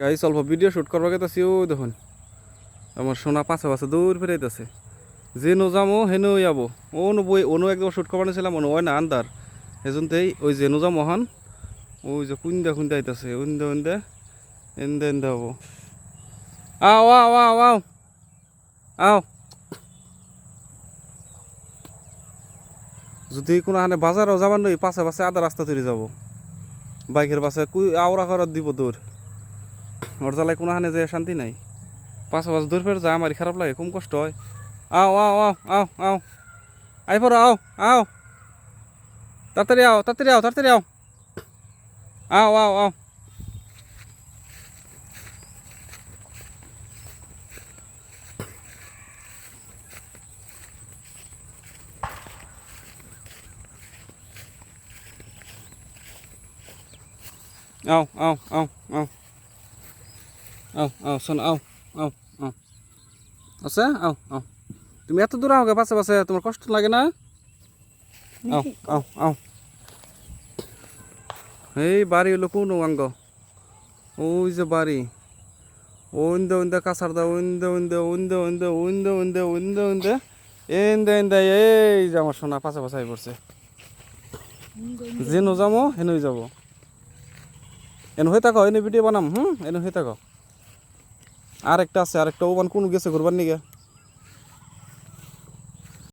Guys অল্প video shoot করবা গেতেছি। ও দেখুন আমার সোনা পাশে পাশে দৌড় ফেরাইতেছে। যে নো যামো হেনো যাবো। অনু বই অনু একদম শুট করবা নিয়েছিলাম অনু হয় না আন্দার এজন্যই ওই যে নো যাম মহান ওই যে কুন্দা কুন্দা আইতাছে উন্দে উন্দে এন্দে এন্দে হবো। আও আও আও আও আও যদি কোনো হানে বাজারও যাবার নই পাশে পাশে আধা রাস্তা তৈরি যাব বাইকের পাশে কুই আওড়া করার দিব দৌড় ওর জ্বালায় কোনো হানে যে শান্তি নাই। পাশে পাশে দৌড় ফের যায় আমারই খারাপ লাগে কম কষ্ট হয়। আও আও আও আও আও আই পড়ো আও আও তাড়াতাড়ি আও তাড়াতাড়ি আও তাড়াতাড়ি আও আও আও আও আও আও আও আও আও আও শোন আও আও আও আচ্ছা আও আও তুমি এত দূর আও গে পাশে পাশে তোমার কষ্ট লাগে না? আও আও আও এই বাড়ি হলো কোন অঙ্গ? ওই যে বাড়ি ওইন্দে ওইন্দে কাছার দা ওইন্দে ওইন্দে ওইন্দে ওইন্দে ওইন্দে ওইন্দে ওইন্দে ওইন্দে এন্দে এন্দে এই যে আমার সোনা পাশে পাশে পড়ছে। যে নো যাবো হেনই যাবো এনে হয়ে থাকো এনে ভিডিও বানাম এনে হয়ে থাকো। আরেকটা আছে আরেকটা ওবান কোন গেছে ঘুরবার নিগে।